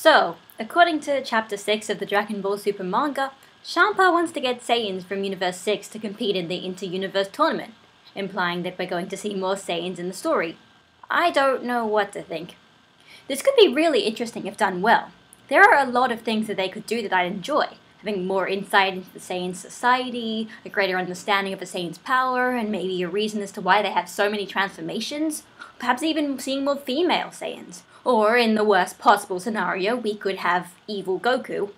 So, according to Chapter 6 of the Dragon Ball Super manga, Champa wants to get Saiyans from Universe 6 to compete in the Inter-Universe tournament, implying that we're going to see more Saiyans in the story. I don't know what to think. This could be really interesting if done well. There are a lot of things that they could do that I'd enjoy, having more insight into the Saiyan society, a greater understanding of the Saiyan's power, and maybe a reason as to why they have so many transformations, perhaps even seeing more female Saiyans. Or, in the worst possible scenario, we could have Evil Goku.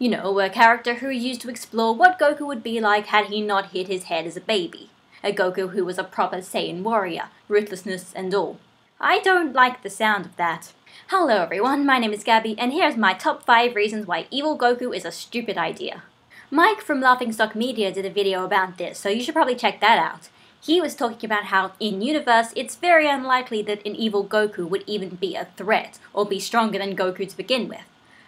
You know, a character who is used to explore what Goku would be like had he not hit his head as a baby. A Goku who was a proper Saiyan warrior, ruthlessness and all. I don't like the sound of that. Hello everyone, my name is Gabby, and here's my top 5 reasons why Evil Goku is a stupid idea. Mike from Laughingstock Media did a video about this, so you should probably check that out. He was talking about how, in universe, it's very unlikely that an evil Goku would even be a threat, or be stronger than Goku to begin with.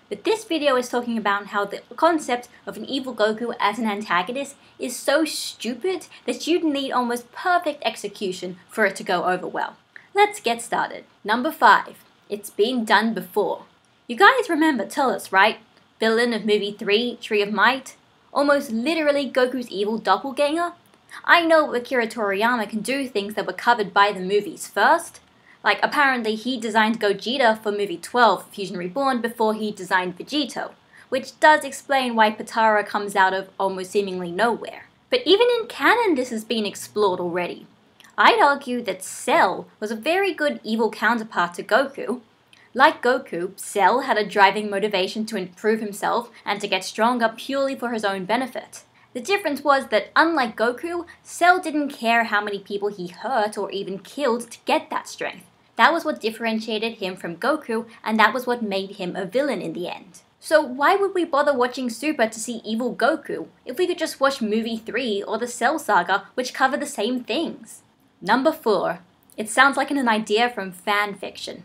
But this video is talking about how the concept of an evil Goku as an antagonist is so stupid that you'd need almost perfect execution for it to go over well. Let's get started. Number 5. It's been done before. You guys remember Turles, right? Villain of movie 3, Tree of Might? Almost literally Goku's evil doppelganger? I know Akira Toriyama can do things that were covered by the movies first. Like, apparently he designed Gogeta for movie 12, Fusion Reborn, before he designed Vegito, which does explain why Potara comes out of almost seemingly nowhere. But even in canon this has been explored already. I'd argue that Cell was a very good evil counterpart to Goku. Like Goku, Cell had a driving motivation to improve himself and to get stronger purely for his own benefit. The difference was that, unlike Goku, Cell didn't care how many people he hurt or even killed to get that strength. That was what differentiated him from Goku, and that was what made him a villain in the end. So why would we bother watching Super to see Evil Goku, if we could just watch movie 3 or the Cell Saga, which cover the same things? Number 4. It sounds like an idea from fanfiction.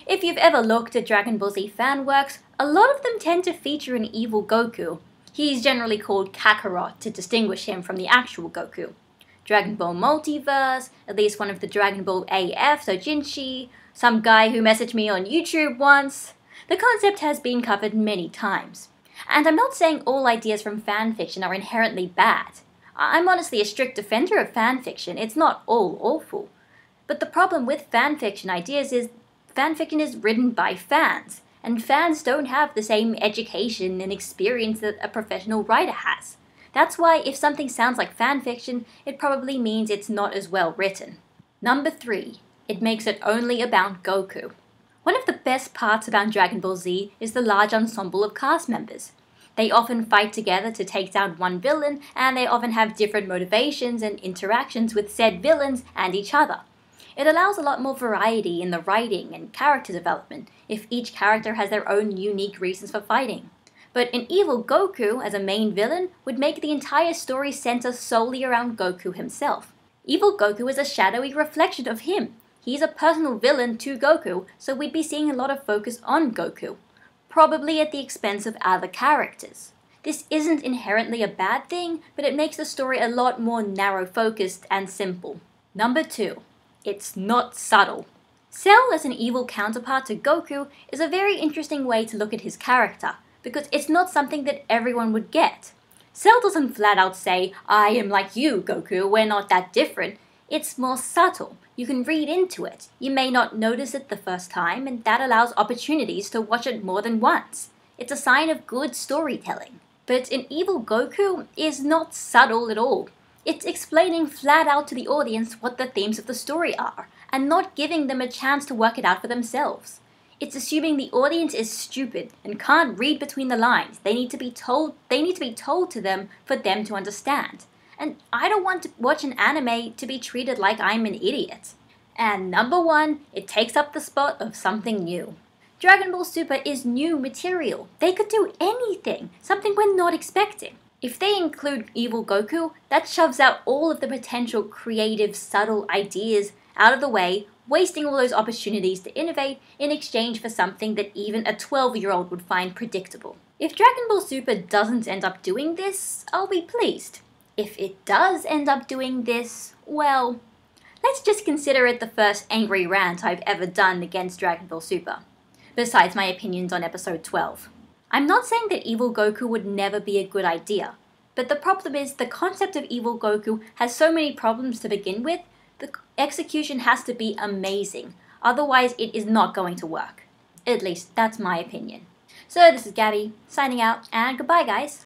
If you've ever looked at Dragon Ball Z fan works, a lot of them tend to feature an Evil Goku. He's generally called Kakarot to distinguish him from the actual Goku. Dragon Ball Multiverse, at least one of the Dragon Ball AF, Dojinshi, some guy who messaged me on YouTube once. The concept has been covered many times. And I'm not saying all ideas from fanfiction are inherently bad. I'm honestly a strict defender of fanfiction, it's not all awful. But the problem with fanfiction ideas is fanfiction is written by fans. And fans don't have the same education and experience that a professional writer has. That's why if something sounds like fanfiction, it probably means it's not as well written. Number 3. It makes it only about Goku. One of the best parts about Dragon Ball Z is the large ensemble of cast members. They often fight together to take down one villain, and they often have different motivations and interactions with said villains and each other. It allows a lot more variety in the writing and character development if each character has their own unique reasons for fighting. But an evil Goku as a main villain would make the entire story center solely around Goku himself. Evil Goku is a shadowy reflection of him. He's a personal villain to Goku, so we'd be seeing a lot of focus on Goku, probably at the expense of other characters. This isn't inherently a bad thing, but it makes the story a lot more narrow-focused and simple. Number 2. It's not subtle. Cell as an evil counterpart to Goku is a very interesting way to look at his character, because it's not something that everyone would get. Cell doesn't flat out say, "I am like you, Goku, we're not that different." It's more subtle. You can read into it. You may not notice it the first time, and that allows opportunities to watch it more than once. It's a sign of good storytelling. But an evil Goku is not subtle at all. It's explaining flat out to the audience what the themes of the story are, and not giving them a chance to work it out for themselves. It's assuming the audience is stupid and can't read between the lines. They need to be told to them for them to understand. And I don't want to watch an anime to be treated like I'm an idiot. And number 1, it takes up the spot of something new. Dragon Ball Super is new material. They could do anything, something we're not expecting. If they include Evil Goku, that shoves out all of the potential creative, subtle ideas out of the way, wasting all those opportunities to innovate in exchange for something that even a 12-year-old would find predictable. If Dragon Ball Super doesn't end up doing this, I'll be pleased. If it does end up doing this, well, let's just consider it the first angry rant I've ever done against Dragon Ball Super. besides my opinions on episode 12. I'm not saying that Evil Goku would never be a good idea, but the problem is the concept of Evil Goku has so many problems to begin with, the execution has to be amazing, otherwise it is not going to work. At least, that's my opinion. So this is Gabby, signing out, and goodbye guys!